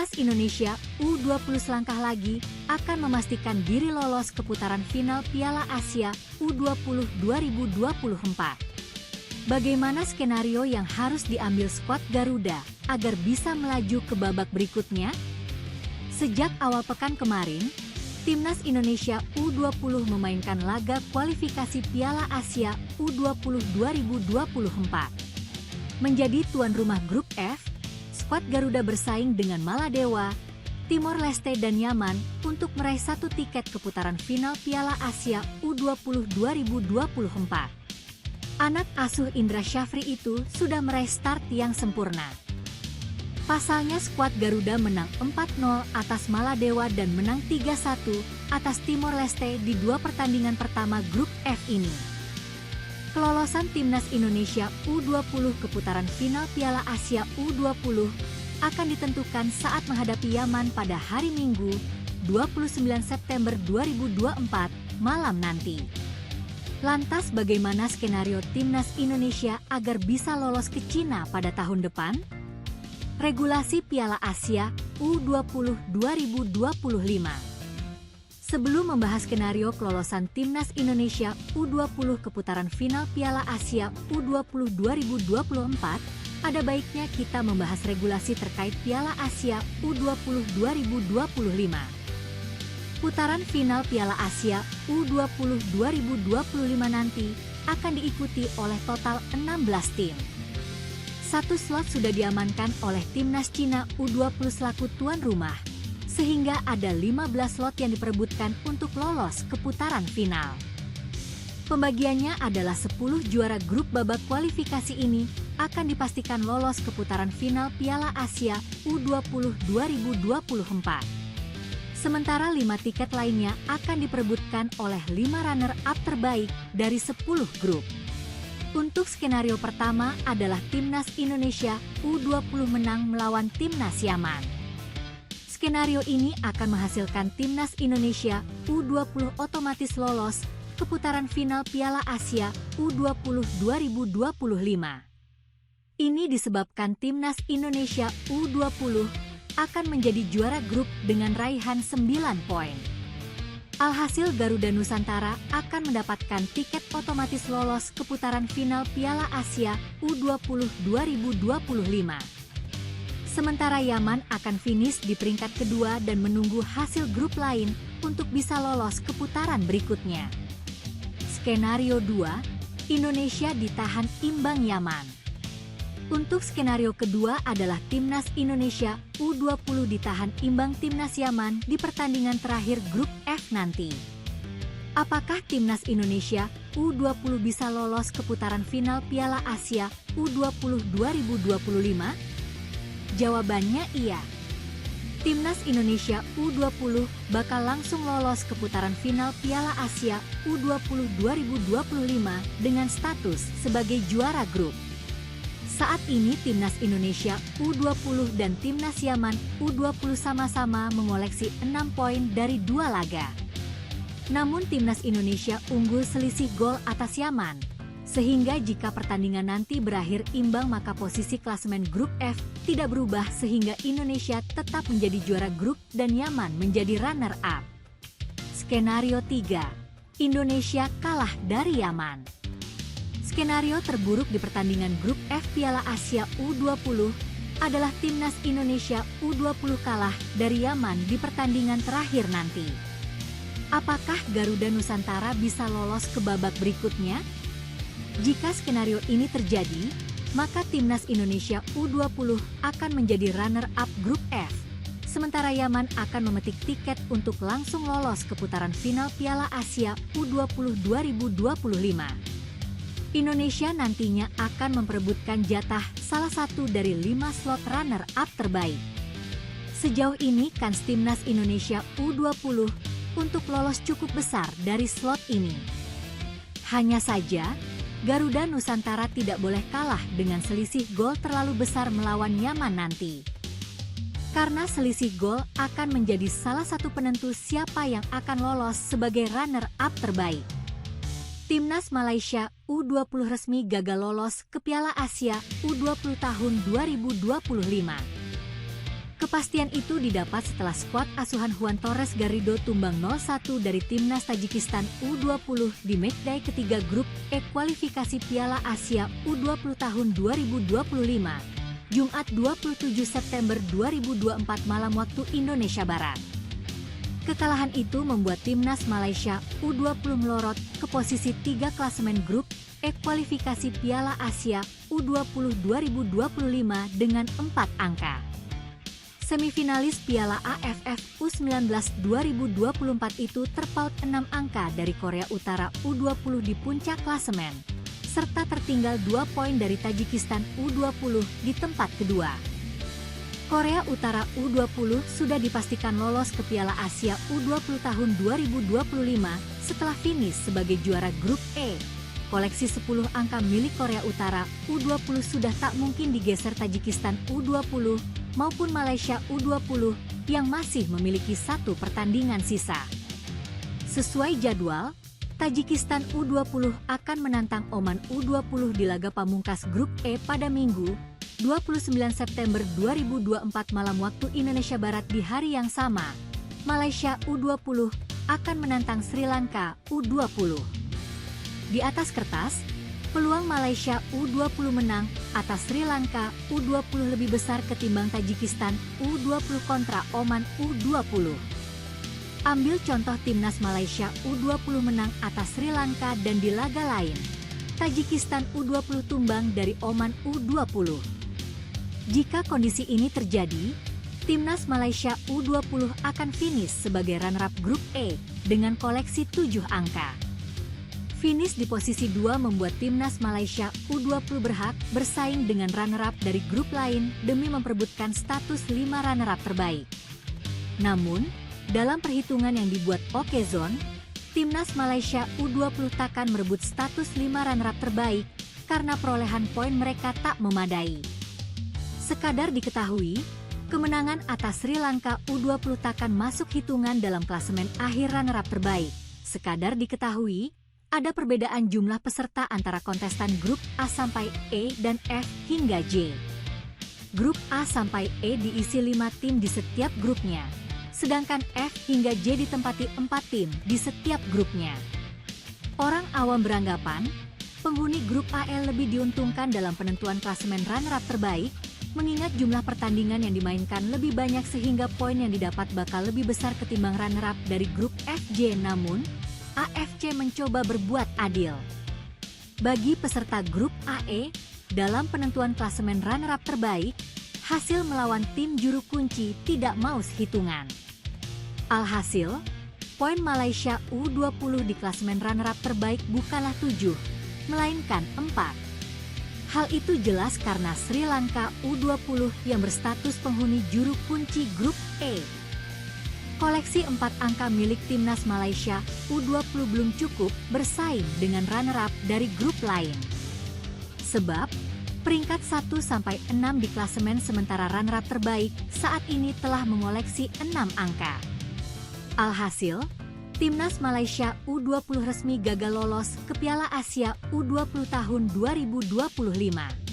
Timnas Indonesia U20 selangkah lagi akan memastikan diri lolos ke putaran final Piala Asia U20 2024. Bagaimana skenario yang harus diambil skuad Garuda agar bisa melaju ke babak berikutnya? Sejak awal pekan kemarin, Timnas Indonesia U20 memainkan laga kualifikasi Piala Asia U20 2024. Menjadi tuan rumah grup F, skuad Garuda bersaing dengan Maladewa, Timor Leste dan Yaman untuk meraih satu tiket ke putaran final Piala Asia U20 2024. Anak asuh Indra Syafri itu sudah meraih start yang sempurna. Pasalnya skuad Garuda menang 4-0 atas Maladewa dan menang 3-1 atas Timor Leste di dua pertandingan pertama grup F ini. Kelolosan Timnas Indonesia U20 ke putaran final Piala Asia U20 akan ditentukan saat menghadapi Yaman pada hari Minggu, 29 September 2024, malam nanti. Lantas bagaimana skenario Timnas Indonesia agar bisa lolos ke Cina pada tahun depan? Regulasi Piala Asia U20 2025. Sebelum membahas skenario kelolosan Timnas Indonesia U20 ke putaran final Piala Asia U20 2024, ada baiknya kita membahas regulasi terkait Piala Asia U20 2025. Putaran final Piala Asia U20 2025 nanti akan diikuti oleh total 16 tim. Satu slot sudah diamankan oleh Timnas Cina U20 selaku tuan rumah, sehingga ada 15 slot yang diperebutkan untuk lolos ke putaran final. Pembagiannya adalah 10 juara grup babak kualifikasi ini akan dipastikan lolos ke putaran final Piala Asia U20 2024. Sementara 5 tiket lainnya akan diperebutkan oleh 5 runner-up terbaik dari 10 grup. Untuk skenario pertama adalah Timnas Indonesia U20 menang melawan Timnas Yaman. Skenario ini akan menghasilkan Timnas Indonesia U20 otomatis lolos ke putaran final Piala Asia U20 2025. Ini disebabkan Timnas Indonesia U20 akan menjadi juara grup dengan raihan 9 poin. Alhasil Garuda Nusantara akan mendapatkan tiket otomatis lolos ke putaran final Piala Asia U20 2025. Sementara Yaman akan finish di peringkat kedua dan menunggu hasil grup lain untuk bisa lolos ke putaran berikutnya. Skenario 2, Indonesia ditahan imbang Yaman. Untuk skenario kedua adalah Timnas Indonesia U20 ditahan imbang Timnas Yaman di pertandingan terakhir grup F nanti. Apakah Timnas Indonesia U20 bisa lolos ke putaran final Piala Asia U20 2025? Jawabannya iya. Timnas Indonesia U20 bakal langsung lolos ke putaran final Piala Asia U20 2025 dengan status sebagai juara grup. Saat ini Timnas Indonesia U20 dan Timnas Yaman U20 sama-sama mengoleksi 6 poin dari 2 laga. Namun Timnas Indonesia unggul selisih gol atas Yaman, sehingga jika pertandingan nanti berakhir imbang maka posisi klasemen grup F tidak berubah sehingga Indonesia tetap menjadi juara grup dan Yaman menjadi runner-up. Skenario 3, Indonesia kalah dari Yaman. Skenario terburuk di pertandingan grup F Piala Asia U20 adalah Timnas Indonesia U20 kalah dari Yaman di pertandingan terakhir nanti. Apakah Garuda Nusantara bisa lolos ke babak berikutnya? Jika skenario ini terjadi, maka Timnas Indonesia U20 akan menjadi runner-up grup F. Sementara Yaman akan memetik tiket untuk langsung lolos ke putaran final Piala Asia U20 2025. Indonesia nantinya akan memperebutkan jatah salah satu dari 5 slot runner-up terbaik. Sejauh ini kans Timnas Indonesia U20 untuk lolos cukup besar dari slot ini. Hanya saja, Garuda Nusantara tidak boleh kalah dengan selisih gol terlalu besar melawan Yaman nanti. Karena selisih gol akan menjadi salah satu penentu siapa yang akan lolos sebagai runner-up terbaik. Timnas Malaysia U20 resmi gagal lolos ke Piala Asia U20 tahun 2025. Kepastian itu didapat setelah skuad asuhan Juan Torres Garrido tumbang 0-1 dari Timnas Tajikistan U20 di matchday ketiga grup E kualifikasi Piala Asia U20 tahun 2025, Jumat 27 September 2024 malam waktu Indonesia Barat. Kekalahan itu membuat Timnas Malaysia U20 melorot ke posisi 3 klasemen grup E kualifikasi Piala Asia U20 2025 dengan 4 angka. Semifinalis Piala AFF U19 2024 itu terpaut 6 angka dari Korea Utara U20 di puncak klasemen, serta tertinggal 2 poin dari Tajikistan U20 di tempat kedua. Korea Utara U20 sudah dipastikan lolos ke Piala Asia U20 tahun 2025 setelah finish sebagai juara grup E. Koleksi 10 angka milik Korea Utara U20 sudah tak mungkin digeser Tajikistan U20 maupun Malaysia U20 yang masih memiliki 1 pertandingan sisa. Sesuai jadwal, Tajikistan U20 akan menantang Oman U20 di laga pamungkas grup E pada Minggu, 29 September 2024 malam waktu Indonesia Barat. Di hari yang sama, Malaysia U20 akan menantang Sri Lanka U20. Di atas kertas, peluang Malaysia U20 menang atas Sri Lanka U20 lebih besar ketimbang Tajikistan U20 kontra Oman U20. Ambil contoh Timnas Malaysia U20 menang atas Sri Lanka dan di laga lain, Tajikistan U20 tumbang dari Oman U20. Jika kondisi ini terjadi, Timnas Malaysia U20 akan finish sebagai runner-up grup E dengan koleksi 7 angka. Finish di posisi 2 membuat Timnas Malaysia U20 berhak bersaing dengan runner-up dari grup lain demi memperebutkan status 5 runner-up terbaik. Namun, dalam perhitungan yang dibuat Okezone, Timnas Malaysia U20 takkan merebut status 5 runner-up terbaik karena perolehan poin mereka tak memadai. Sekadar diketahui, kemenangan atas Sri Lanka U20 takkan masuk hitungan dalam klasemen akhir runner-up terbaik. Sekadar diketahui, ada perbedaan jumlah peserta antara kontestan grup A sampai E dan F hingga J. Grup A sampai E diisi 5 tim di setiap grupnya, sedangkan F hingga J ditempati 4 tim di setiap grupnya. Orang awam beranggapan, penghuni grup AL lebih diuntungkan dalam penentuan klasemen runner-up terbaik, mengingat jumlah pertandingan yang dimainkan lebih banyak sehingga poin yang didapat bakal lebih besar ketimbang runner-up dari grup FJ. Namun, AFC mencoba berbuat adil. Bagi peserta grup AE, dalam penentuan klasemen runner-up terbaik, hasil melawan tim juru kunci tidak mau sehitungan. Alhasil, poin Malaysia U20 di klasemen runner-up terbaik bukanlah 7, melainkan 4. Hal itu jelas karena Sri Lanka U20 yang berstatus penghuni juru kunci grup E. Koleksi 4 angka milik Timnas Malaysia U20 belum cukup bersaing dengan runner-up dari grup lain. Sebab, peringkat 1-6 di klasemen sementara runner-up terbaik saat ini telah mengoleksi 6 angka. Alhasil, Timnas Malaysia U20 resmi gagal lolos ke Piala Asia U20 tahun 2025.